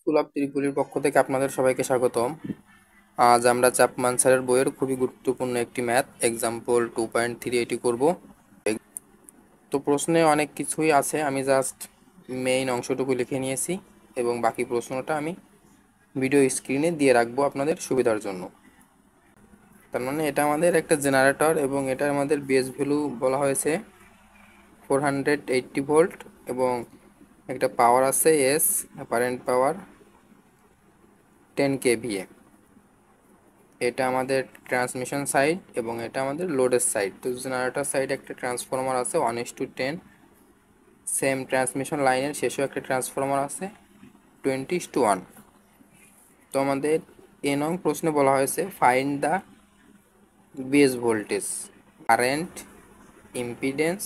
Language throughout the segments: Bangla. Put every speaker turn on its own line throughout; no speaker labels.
স্কুল অফ ত্রিপুলির পক্ষ থেকে আপনাদের সবাইকে স্বাগতম। আজ আমরা চাপমান স্যারের বইয়ের খুবই গুরুত্বপূর্ণ একটি ম্যাথ এক্সাম্পল 2.3 এটি করব। তো প্রশ্নে অনেক কিছুই আছে, আমি জাস্ট মেইন অংশটুকু লিখে নিয়েছি এবং বাকি প্রশ্নটা আমি ভিডিও স্ক্রিনে দিয়ে রাখবো আপনাদের সুবিধার জন্য। তার মানে এটা আমাদের একটা জেনারেটর এবং এটা আমাদের বেস ভ্যালু বলা হয়েছে 480 ভোল্ট এবং একটা পাওয়ার আছে এস, অ্যাপারেন্ট পাওয়ার 10 kVA। এটা আমাদের ট্রান্সমিশন সাইড এবং এটা আমাদের লোডের সাইড। তো জেনারেটর সাইডে একটা ট্রান্সফরমার আছে 1:10, সেম ট্রান্সমিশন লাইনের শেষেও একটা ট্রান্সফরমার আছে 20:1। তো আমাদের নং প্রশ্নে বলা হয়েছে find the base voltage, current, impedance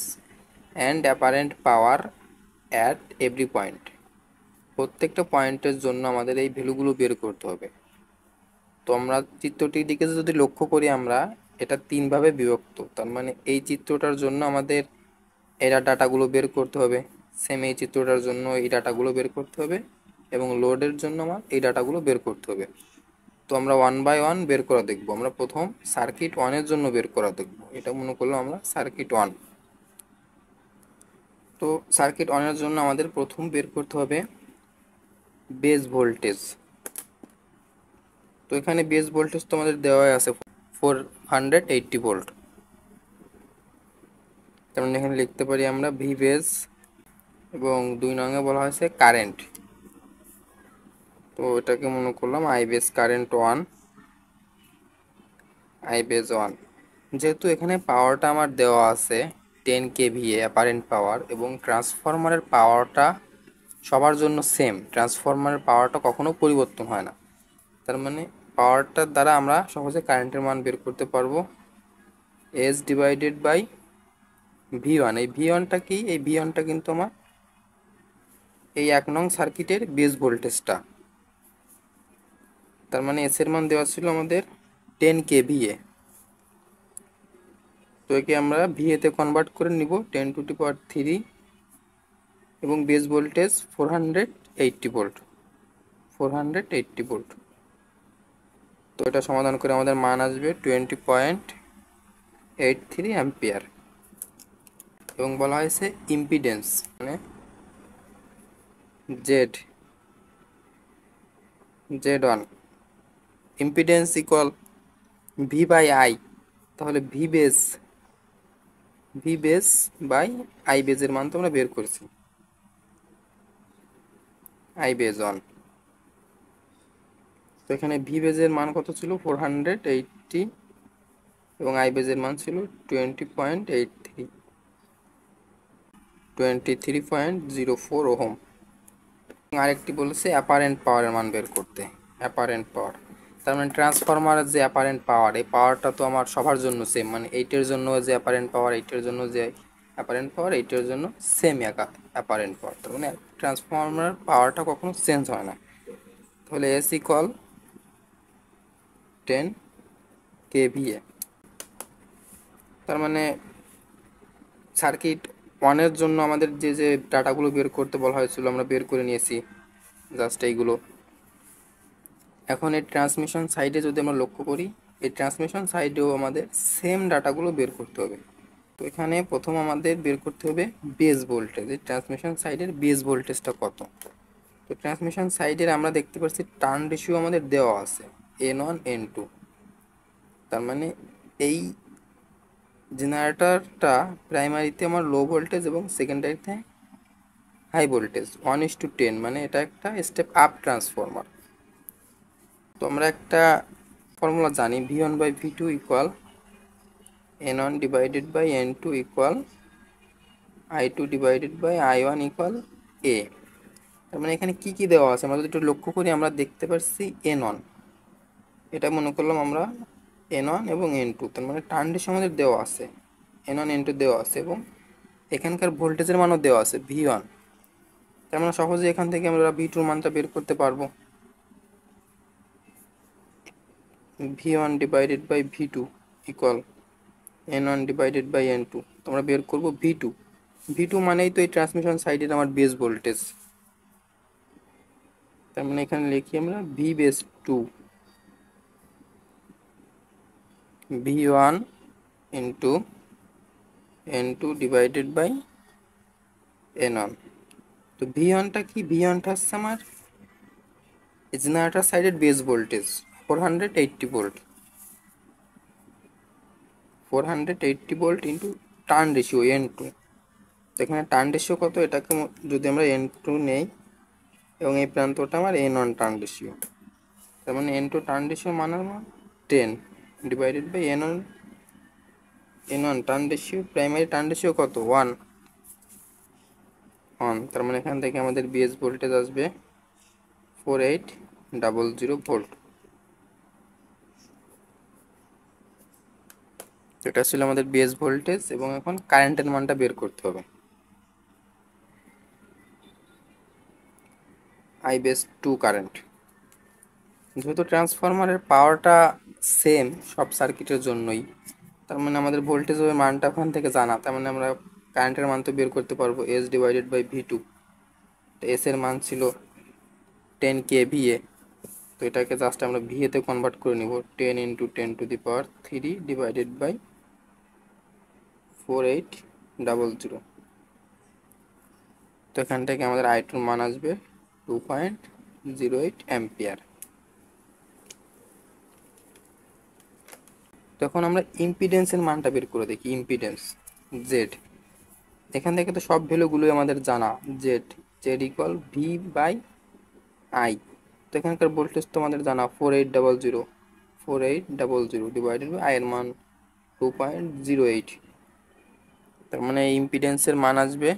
and apparent power at every point. প্রত্যেকটা পয়েন্টের জন্য আমাদের এই ভ্যালুগুলো বের করতে হবে। তো আমরা চিত্রটির দিকে যদি লক্ষ্য করি, আমরা এটা তিনভাবে বিভক্ত। তার মানে এই চিত্রটার জন্য আমাদের এরা ডাটাগুলো বের করতে হবে, সেম এই চিত্রটার জন্য এই ডাটাগুলো বের করতে হবে এবং লোডের জন্য আমার এই ডাটাগুলো বের করতে হবে। তো আমরা ওয়ান বাই ওয়ান বের করা দেখব। আমরা প্রথম সার্কিট ওয়ানের জন্য বের করা দেখব। এটা মনে করলাম আমরা সার্কিট ওয়ান। তো সার্কিট ওয়ানের জন্য আমাদের প্রথম বের করতে হবে বেস ভোল্টেজ। তো এখানে বেস ভোল্টেজ তো আমাদের দেওয়া আছে 480 ভোল্ট। তার মানে এখানে লিখতে পারি আমরা ভি বেস এবং 2 নঙে বলা হয়েছে কারেন্ট। তো এটাকে মনে করলাম I base current 1, I base 1। যেহেতু এখানে পাওয়ারটা আমার দেওয়া আছে 10 kVA অ্যাপারেন্ট পাওয়ার এবং ট্রান্সফরমারের পাওয়ারটা সবার জন্য সেম, ট্রান্সফরমারের পাওয়ারটা কখনো পরিবর্তন হয় না। তার মানে পাওয়ারটার দ্বারা আমরা সহজে কারেন্টের মান বের করতে পারবো S divided by V one. এই ভি ওয়ানটা কি? এই ভি ওয়ানটা কিন্তু আমার এই 1 নং সার্কিটের বেস ভোল্টেজটা। তার মানে এস এর মান দেওয়া ছিল আমাদের 10 kVA। তো একে আমরা ভিএ তে কনভার্ট করে নিব 10⁻³ এবং বেস ভোল্টেজ 480 ভোল্ট, 480 ভোল্ট। তো এটা সমাধান করে আমাদের মান আসবে 20.83 অ্যাম্পিয়ার। এবং বলা হয়েছে ইম্পিডেন্স মানে Z, Z1 impedance equal V by I. তাহলে ভি বেস বাই আই বেজের মান তো আমরা বের করছি, আই বেজ 1। তো এখানে ভি বেজের মান কত ছিল 480 এবং আই বেজের মান ছিল 20.83, 23.04 ওহম। আরেকটি বলেছে অ্যাপারেন্ট পাওয়ারের মান বের করতে, অ্যাপারেন্ট পাওয়ার। তার মানে ট্রান্সফরমারের যে অ্যাপারেন্ট পাওয়ার, এই পাওয়ারটা তো আমার সবার জন্য সেম, মানে এইটার জন্য যে অ্যাপারেন্ট পাওয়ার, এইটার জন্য যে অ্যাপারেন্ট পাওয়ার, এইটার জন্য সেম অ্যাপারেন্ট পাওয়ার। তার মানে ট্রান্সফরমারের পাওয়ারটা কখনো চেঞ্জ হয় না। তাহলে এস ইকুয়াল 10 kVA। তার মানে সার্কিট ওয়ানের জন্য আমাদের যে যে ডাটাগুলো বের করতে বলা হয়েছিল আমরা বের করে নিয়েছি, জাস্ট এইগুলো। এখন এই ট্রান্সমিশন সাইডে যদি আমরা লক্ষ্য করি, এই ট্রান্সমিশন সাইডেও আমাদের সেম ডাটাগুলো বের করতে হবে। তো এখানে প্রথম আমাদের বের করতে হবে বেস ভোল্টেজ, এই ট্রান্সমিশন সাইডের বেস ভোল্টেজটা কত। তো ট্রান্সমিশন সাইডের আমরা দেখতে পাচ্ছি টার্ন রেশিও আমাদের দেওয়া আছে N1 N2। তার মানে এই জেনারেটরটা প্রাইমারিতে আমার লো ভোল্টেজ এবং সেকেন্ডারিতে হাই ভোল্টেজ 1:10, মানে এটা একটা স্টেপ আপ ট্রান্সফরমার। তো আমরা একটা ফর্মুলা জানি V1 by V2 equal N1 divided by N2 equal I2 divided by I1 equal A। তার মানে এখানে কি কি দেওয়া আছে আমরা যদি একটু লক্ষ্য করি, আমরা দেখতে পাচ্ছি N1, এটা মনে করলাম আমরা N1 এবং N2। তার মানে টার্ন রেশিও আমাদের দেওয়া আছে N1 N2 দেওয়া আছে এবং এখানকার ভোল্টেজের মানও দেওয়া আছে V1। তার মানে সহজে এখান থেকে আমরা V2 মানটা বের করতে পারবো, V1 divided by V2 equal N1 divided by N2। তোমরা বের করবো V2। V2 মানেই তো এই ট্রান্সমিশন সাইডের আমার বেস ভোল্টেজ। তার মানে এখানে লিখি আমরা V base 2 v1 into n2 divided by n1। তো v1টা কি? v1টা হচ্ছে আমার জেনারেটর সাইডের base voltage 480 volt, 480 volt into turn ratio n2। তো এখানে টার্ন রেশিও কত? এটাকে যদি আমরা n2 নেই এবং এই প্রান্তটা আমার n1 টার্ন রেশিও, তার মানে n2 টার্ন রেশিও মানে 10 divided by n1। n1 turn ratio, primary turn ratio কত? 1। তার মানে এখান থেকে আমাদের বেস ভোল্টেজ আসবে 4800 ভোল্ট। এটা ছিল আমাদের বেস ভোল্টেজ, এবং এখন কারেন্টের মানটা বের করতে হবে। আই বেস 2 কারেন্ট, যেহেতু ট্রান্সফরমারের পাওয়ারটা সেম সব সার্কিটের জন্যই, তার মানে আমাদের ভোল্টেজের মানটা ওখান থেকে জানা, তার মানে আমরা কারেন্টের মান তো বের করতে পারবো এস ডিভাইডেড বাই ভি2। তো এস এর মান ছিল 10 kVA, তো এটাকে জাস্ট আমরা ভিএতে কনভার্ট করে নিব, 10 ইন্টু 10⁻³ ডিভাইডেড বাই 4800। তো এখান থেকে আমাদের আই2 মান আসবে 2.08 অ্যাম্পিয়ার। তখন আমরা ইম্পিডেন্সের মানটা বের করে দেখি। ইম্পিডেন্স জেড, এখান থেকে তো সব ভ্যালুগুলোই আমাদের জানা। Z Z equal V by I. তো এখানকার ভোল্টেজ তো আমাদের জানা 4800 ডিভাইডেড বাই আই এর মান 2.08। তার মানে ইম্পিডেন্সের মান আসবে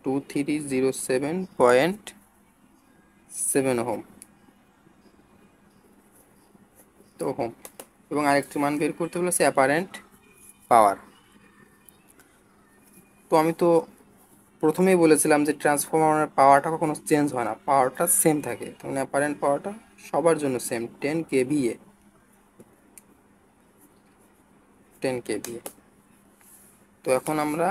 2307.7 ওহম। তো ওহম, এবং আরেকটি মান বের করতে বলেছে অ্যাপারেন্ট পাওয়ার। তো আমি তো প্রথমেই বলেছিলাম যে ট্রান্সফরমারের পাওয়ারটা কখনো চেঞ্জ হয় না, পাওয়ারটা সেম থাকে। তখন অ্যাপারেন্ট পাওয়ারটা সবার জন্য সেম, 10 kVA। 10 kVA। তো এখন আমরা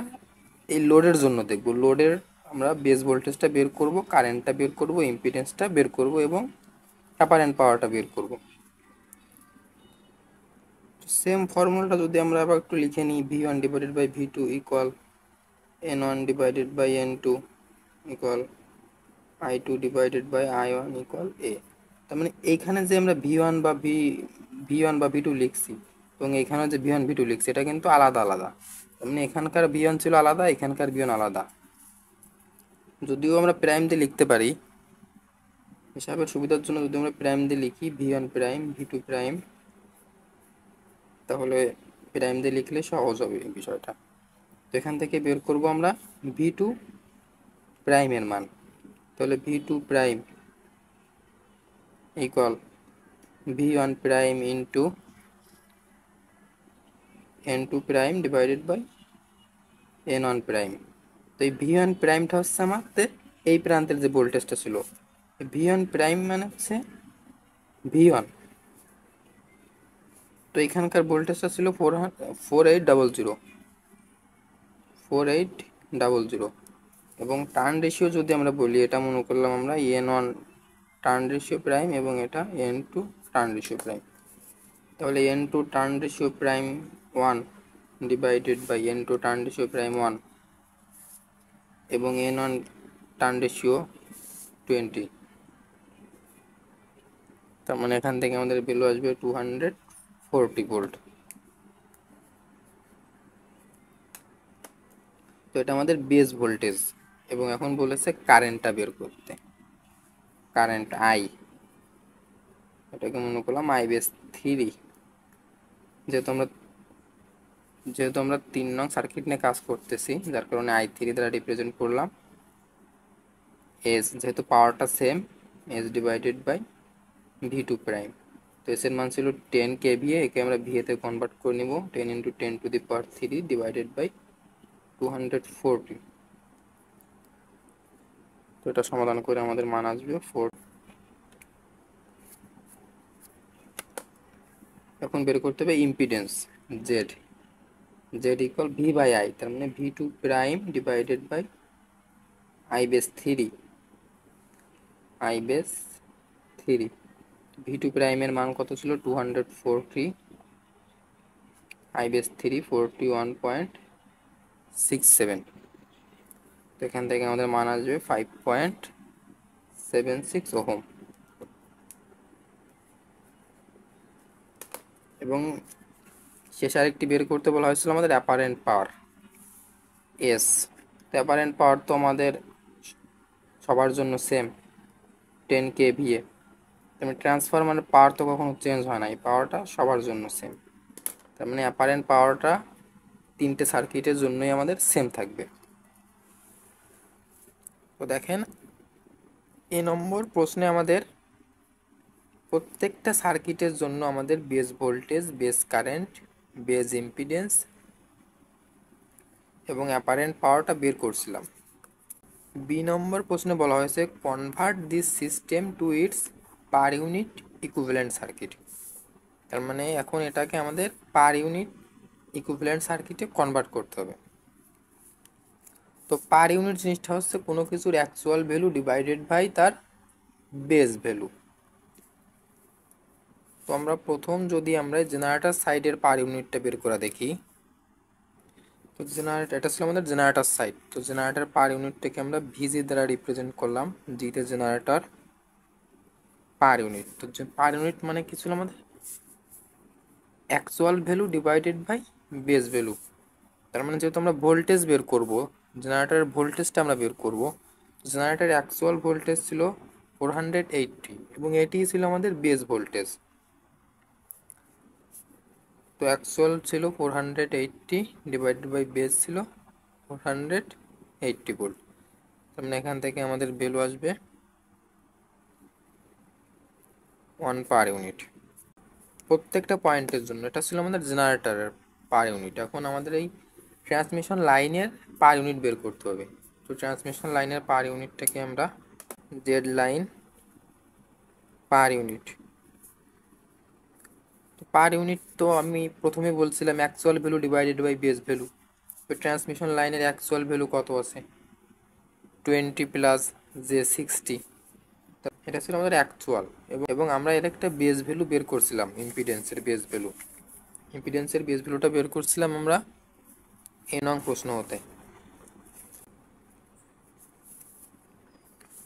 এই লোডের জন্য দেখব। লোডের আমরা বেস ভোল্টেজটা বের করব, কারেন্টটা বের করব, ইম্পিডেন্সটা বের করব, এবং অ্যাপারেন্ট পাওয়ারটা বের করব। সেম ফর্মুলাটা যদি আমরা আবার একটু লিখে নিই, v1 divided by v2 equal n1 divided by n2 equal i2 divided by i1 equal a। তার মানে এইখানে যে আমরা v1 বা v2 লিখছি, এবং এখানে যে v1 v2 লিখছি, এটা কিন্তু আলাদা আলাদা। তার মানে এখানকার v1 ছিল আলাদা, এখানকার v1 আলাদা। যদিও আমরা প্রাইম দিয়ে লিখতে পারি, হিসাবের সুবিধার জন্য যদি আমরা প্রাইম দিয়ে লিখি v1 প্রাইম v2 প্রাইম, তাহলে প্রাইম দিয়ে লিখলে সহজ হবে এই বিষয়টা। তো এখান থেকে বের করব আমরা v2 প্রাইমের মান। তাহলে v2 prime equal v1 prime into n2 prime divided by n1 prime. তো এই v1 প্রাইমটা হচ্ছে আমাদের এই প্রান্তের যে ভোল্টেজটা ছিল, v1 প্রাইম মানে হচ্ছে v1। তো এখানকার ভোল্টেজটা ছিল 4800, এবং টার্ন রেশিও যদি আমরা বলি, এটা মনে করলাম আমরা n1 টার্ন রেশিও প্রাইম এবং এটা n2 টার্ন রেশিও প্রাইম। তাহলে n2 turn ratio prime 1 divided by n2 turn ratio prime 1 এবং n1 টার্ন রেশিও 20। তার মানে এখান থেকে আমাদের ভ্যালু আসবে 240 ভোল্ট। তো এটা আমাদের বেস ভোল্টেজ, এবং এখন বলেছে কারেন্টটা বের করতে। কারেন্ট আই, এটাকে মনে করলাম আই বেস 3। যেহেতু আমরা 3 নং সার্কিট নিয়ে কাজ করতেছি, যার কারণে i3 দ্বারা রিপ্রেজেন্ট করলাম। এস, যেহেতু পাওয়ারটা same, S divided by v2 prime. তো এস এর মান ছিল 10 kVA, একে আমরা ভিএতে কনভার্ট করে নিব, 10 ইন্টু 10⁻³ ডিভাইডেড বাই 240। তো এটা সমাধান করে আমাদের মান আসবে 4। এখন বের করতে হবে impedance Z. Z equal V by I, তার মানে v2 prime divided by I base 3 I base 3। V2 প্রাইমের মান কত ছিল 240, আই বেস 3 41.67। তো এখান থেকে আমাদের মান আসবে 5.76 ওহম। এবং শেষ আরেকটি বের করতে বলা হয়েছিল আমাদের অ্যাপারেন্ট পাওয়ার এস। তো অ্যাপারেন্ট পাওয়ার তো আমাদের সবার জন্য সেম 10 kVA। তেমনি ট্রান্সফরমারের পাওয়ার তো কখনো চেঞ্জ হয় না, এই পাওয়ারটা সবার জন্য সেম। তার মানে অ্যাপারেন্ট পাওয়ারটা তিনটে সার্কিটের জন্যই আমাদের সেম থাকবে। তো দেখেন নম্বর প্রশ্নে আমাদের প্রত্যেকটা সার্কিটের জন্য আমাদের base voltage, base current, base impedance এবং অ্যাপারেন্ট পাওয়ারটা বের করছিলাম। নম্বর প্রশ্নে বলা হয়েছে convert this system to its per unit equivalent circuit. তার মানে এখন এটাকে আমাদের পার ইউনিট ইকুইভ্যালেন্ট সার্কিটে কনভার্ট করতে হবে। তো পার ইউনিট জিনিসটা হচ্ছে কোনো কিছুর অ্যাকচুয়াল ভ্যালু ডিভাইডেড বাই তার বেস ভ্যালু। তো আমরা প্রথম যদি আমরা জেনারেটর সাইডের পার ইউনিটটা বের করে দেখি, তো জেনারেটর এটা ছিল আমাদের জেনারেটর সাইড। তো জেনারেটর পার ইউনিটটাকে আমরা ভিজি দ্বারা রিপ্রেজেন্ট করলাম, জিতে জেনারেটর পার ইউনিট। তো পার ইউনিট মানে কি ছিল আমাদের actual value divided by base value. তার মানে যেহেতু আমরা ভোল্টেজ বের করব, জেনারেটরের ভোল্টেজটা আমরা বের করব, জেনারেটরের অ্যাকচুয়াল ভোল্টেজ ছিল 480 এবং এটি ছিল আমাদের বেস ভোল্টেজ। তো অ্যাকচুয়াল ছিল 480 ডিভাইডেড বাই বেস ছিল 480 ভোল্ট। তার মানে এখান থেকে আমাদের ভ্যালু আসবে 1 পার ইউনিট প্রত্যেকটা পয়েন্টের জন্য। এটা ছিল আমাদের জেনারেটরের পার ইউনিট। এখন আমাদের এই ট্রান্সমিশন লাইনের পার ইউনিট বের করতে হবে। তো ট্রান্সমিশন লাইনের পার ইউনিটটাকে আমরা জেড লাইন পার ইউনিট। তো পার ইউনিট তো আমি প্রথমে বলছিলাম actual value divided by base value. তো ট্রান্সমিশন লাইনের অ্যাকচুয়াল ভ্যালু কত আছে 20 প্লাস জে 60। এটা ছিল আমাদের অ্যাকচুয়াল এবং আমরা এর একটা বেস ভ্যালু বের করছিলাম, ইম্পিডেন্সের বেস ভ্যালু। ইম্পিডেন্সের বেস ভ্যালুটা বের করছিলাম আমরা নং প্রশ্ন হতে।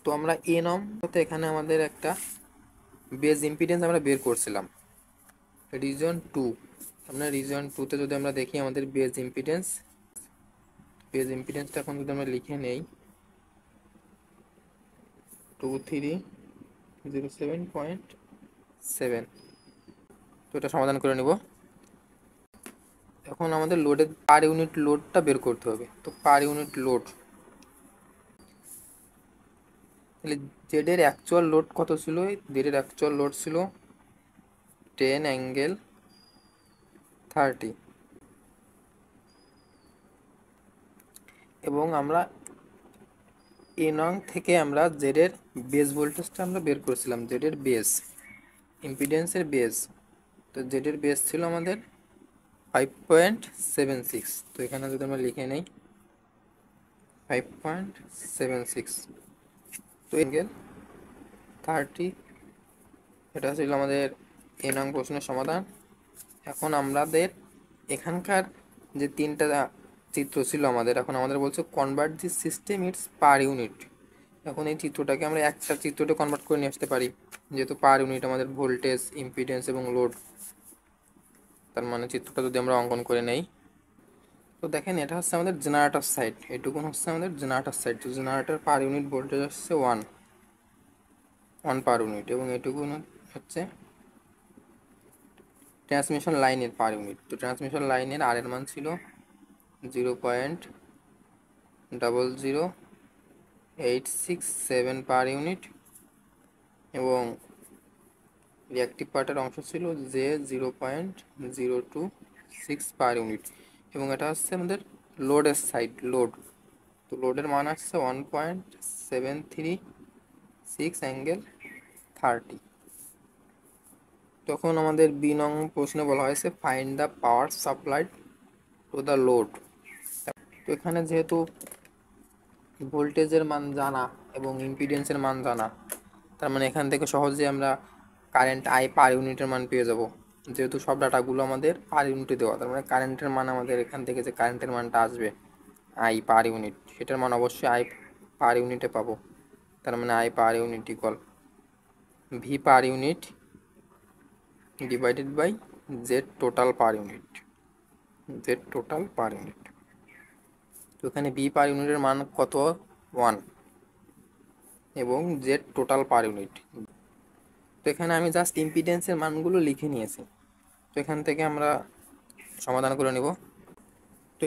তো আমরা নং হতে এখানে আমাদের একটা বেস ইম্পিডেন্স আমরা বের করছিলাম রিজন 2। আমরা রিজন 2তে যদি আমরা দেখি আমাদের বেস ইম্পিডেন্সটা এখন যদি আমরা লিখে নেই 2307.7। তো এটা সমাধান করে নেব। এখন আমাদের লোডের পার ইউনিট লোডটা বের করতে হবে। তো পার ইউনিট লোড, তাহলে জেডের অ্যাকচুয়াল লোড কত ছিল? জেডের অ্যাকচুয়াল লোড ছিল 10∠30 এবং আমরা নং থেকে আমরা জেডের বেস ভোল্টেজটা আমরা বের করেছিলাম, জেডের বেস ইম্পিডেন্সের বেস। তো জেডের বেস ছিল আমাদের 5.76। তো এখানে যদি আমরা লিখে নেই 5.76, তো ∠30। এটা ছিল আমাদের নং প্রশ্নের সমাধান। এখন আমাদের এখানকার যে তিনটা চিত্র ছিল আমাদের, এখন আমাদের বলছে convert this system it's per unit. এখন এই চিত্রটাকে আমরা একটা চিত্রতে কনভার্ট করে নিয়ে আসতে পারি, যেহেতু পার ইউনিট আমাদের ভোল্টেজ, ইম্পিডেন্স এবং লোড। তার মানে চিত্রটা যদি আমরা অঙ্কন করে নেই, তো দেখেন এটা হচ্ছে আমাদের জেনারেটর সাইড, এটুকুন হচ্ছে আমাদের জেনারেটর সাইড। তো জেনারেটর পার ইউনিট ভোল্টেজ হচ্ছে 1 পার ইউনিট এবং এটুকুন হচ্ছে ট্রান্সমিশন লাইনের পার ইউনিট। তো ট্রান্সমিশন লাইনের আর এর মান ছিল 0.00867 পার ইউনিট এবং রিঅ্যাক্টিভ পার্টের অংশ ছিল যে 0.026 পার ইউনিট এবং এটা হচ্ছে আমাদের লোডের সাইড লোড। তো লোডের মান আসছে 1.736∠30। তখন আমাদের নং প্রশ্নে বলা হয়েছে find the power supplied to the load. তো এখানে যেহেতু ভোল্টেজের মান জানা এবং ইম্পিডেন্সের মান জানা, তার মানে এখান থেকে সহজে আমরা কারেন্ট আই পার ইউনিটের মান পেয়ে যাব, যেহেতু সব ডাটাগুলো আমাদের পার ইউনিটে দেওয়া। তার মানে কারেন্টের মান আমাদের এখান থেকে যে কারেন্টের মানটা আসবে আই পার ইউনিট, সেটার মান অবশ্যই আই পার ইউনিটে পাবো। তার মানে I per unit equal V per unit divided by Z total per unit, Z total per unit. তো এখানে বি পার ইউনিটের মান কত, 1, এবং জেড টোটাল পার ইউনিট। তো এখানে আমি জাস্ট ইম্পিডেন্সের মানগুলো লিখে নিয়েছি। তো এখান থেকে আমরা সমাধান করে নেব। তো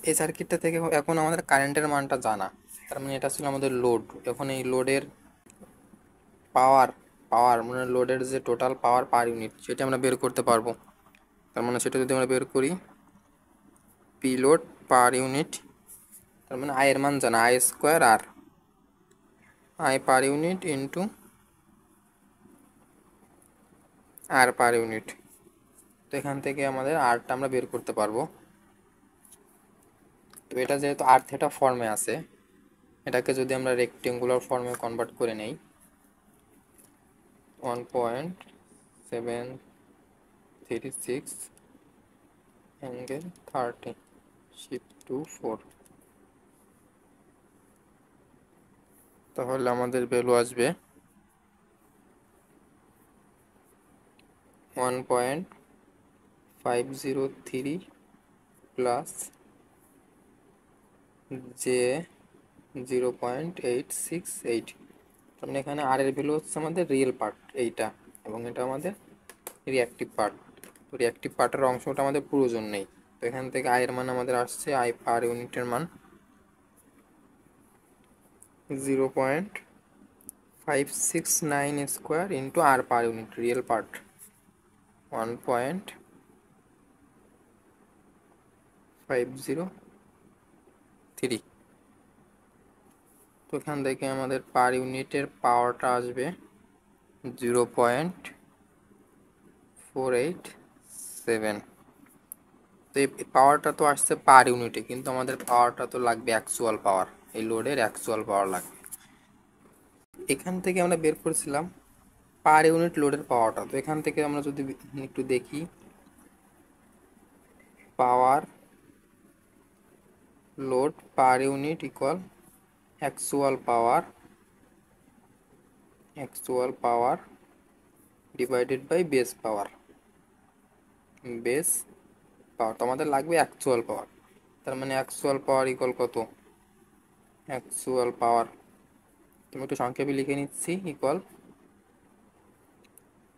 এই সার্কিটটা থেকে এখন আমাদের কারেন্টের মানটা জানা। তার মানে এটা ছিল আমাদের লোড। এখন এই লোডের পাওয়ার পাওয়ার মানে লোডের যে টোটাল পাওয়ার পার ইউনিট, সেটা আমরা বের করতে পারবো। তার মানে সেটা যদি আমরা বের করি, পি লোড পার ইউনিট, তার মানে আই এর মান জানা, I square R I per unit into R per unit. তো এখান থেকে আমাদের আরটা আমরা বের করতে পারবো। তো এটা যেহেতু আর থিটা ফর্মে আছে, এটাকে যদি আমরা রেক্টেঙ্গুলার ফর্মে কনভার্ট করে নেই, 1.736 অ্যাঙ্গেল 30 শিফট টু 4, তাহলে আমাদের ভ্যালু আসবে 1.503 প্লাস জে 0.868। মানে এখানে আর এর ভ্যালু হচ্ছে আমাদের রিয়েল পার্ট এইটা, এবং এটা আমাদের রিঅ্যাক্টিভ পার্ট। তো রিঅ্যাক্টিভ পার্টের অংশটা আমাদের প্রয়োজন নেই। তো এখান থেকে আই এর মান আমাদের আসছে, আই পার ইউনিটের মান 0.569 square into R per unit real part 1.503। তো এখান থেকে আমাদের পার ইউনিটের পাওয়ারটা আসবে 0.487। তো এই পাওয়ারটা তো আসছে পার ইউনিটে, কিন্তু আমাদের পাওয়ারটা তো লাগবে অ্যাকচুয়াল পাওয়ার, এই লোডের অ্যাকচুয়াল পাওয়ার লাগবে। এখান থেকে আমরা বের করেছিলাম পার ইউনিট লোডের পাওয়ারটা। তো এখান থেকে আমরা যদি একটু দেখি, power load per unit equal actual power divided by base power. তো আমাদের লাগবে অ্যাকচুয়াল পাওয়ার। তার মানে অ্যাকচুয়াল পাওয়ার ইকুয়াল কত, অ্যাকচুয়াল পাওয়ার তুমি একটু সংক্ষেপে লিখে নিচ্ছি, ইকুয়াল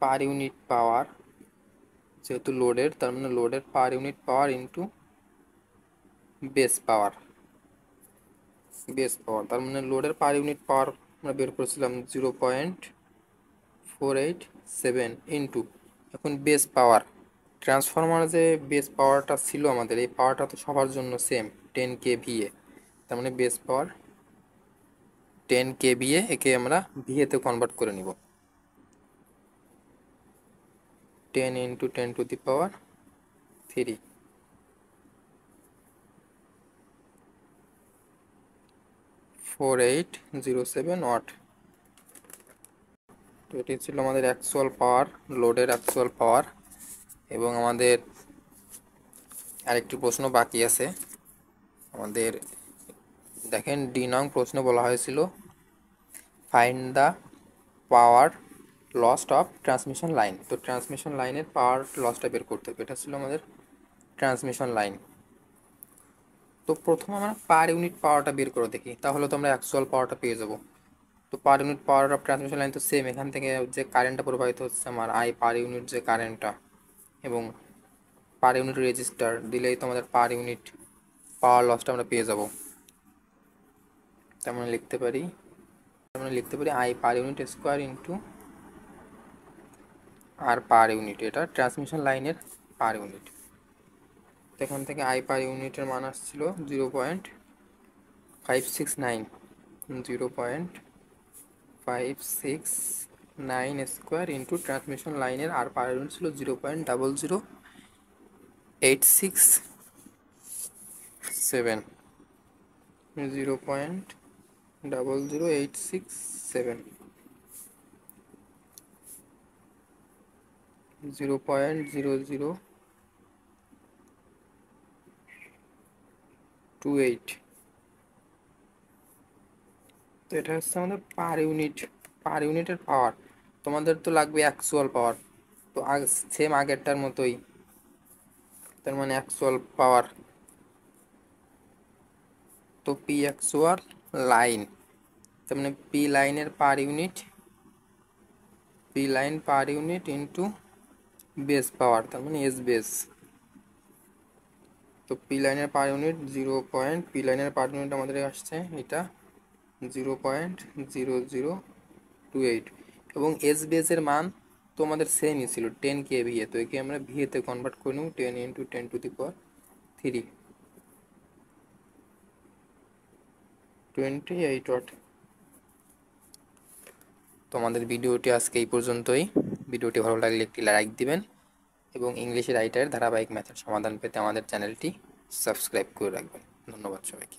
পার ইউনিট পাওয়ার, যেহেতু লোডের তার মানে লোডের per unit power into base power. তার মানে লোডের পার ইউনিট পাওয়ার আমরা বের করেছিলাম 0.487 ইন্টু, এখন বেস পাওয়ার, ট্রান্সফরমার যে বেস পাওয়ারটা ছিল আমাদের, এই পাওয়ারটা তো সবার জন্য সেম 10 kVA। তার মানে বেস পাওয়ার 10 kVA, একে আমরা ভিএতে কনভার্ট করে নিব। 10 into 10 to the power 3, 4807 watt. তো এটি ছিল আমাদের অ্যাকচুয়াল পাওয়ার, লোডের অ্যাকচুয়াল পাওয়ার। এবং আমাদের আরেকটি প্রশ্ন বাকি আছে আমাদের। দেখেন ডি নং প্রশ্ন বলা হয়েছিল find the power lost of transmission line. তো ট্রান্সমিশন লাইনের পাওয়ার লসটা বের করতে হবে, এটা ছিল আমাদের ট্রান্সমিশন লাইন। তো প্রথমে আমরা পার ইউনিট পাওয়ারটা বের করে দেখি, তাহলে তো আমরা অ্যাকচুয়াল পাওয়ারটা পেয়ে যাব। তো per unit power of transmission line তো সেম, এখান থেকে যে কারেন্টটা প্রবাহিত হচ্ছে আমার আই পার ইউনিট যে কারেন্টটা, এবং পার ইউনিট রেজিস্টার দিলেই তো আমাদের পার ইউনিট পাওয়ার লসটা আমরা পেয়ে যাব। তার মানে লিখতে পারি I per unit square into R per unit, এটা ট্রান্সমিশন লাইনের পার ইউনিট। তো এখান থেকে আই পার ইউনিটের মান আসছিল 0.569, 0.569 স্কোয়ার ইন্টু ট্রান্সমিশন লাইনের আর পার ইউনিট ছিল 0.00867, 0.00867। 0.0028। তো এটা হচ্ছে আমাদের পার ইউনিটের পাওয়ার। তোমাদের তো লাগবে অ্যাকচুয়াল পাওয়ার। তো সেম আগেরটার মতোই, তার মানে অ্যাকচুয়াল পাওয়ার। তো পি অ্যাকচুয়াল লাইন, তার মানে পি লাইনের per unit into base power, তার মানে এস বেস। তো পি লাইনের পার ইউনিট পি লাইনের পার ইউনিট আমাদের আসছে এটা 0.0028, এবং এস বেসের মান তো আমাদের সেমই ছিল 10 kVA। তো একে আমরা ভিএতে কনভার্ট করে নেব, 10 × 10⁻³ 28 ওয়াট। তো আমাদের ভিডিওটি আজকে এই পর্যন্তই। ভিডিওটি ভালো লাগলে একটি লাইক দিবেন এবং ইংলিশে রাইটারের ধারাবাহিক ম্যাথের সমাধান পেতে আমাদের চ্যানেলটি সাবস্ক্রাইব করে রাখবেন। ধন্যবাদ সবাইকে।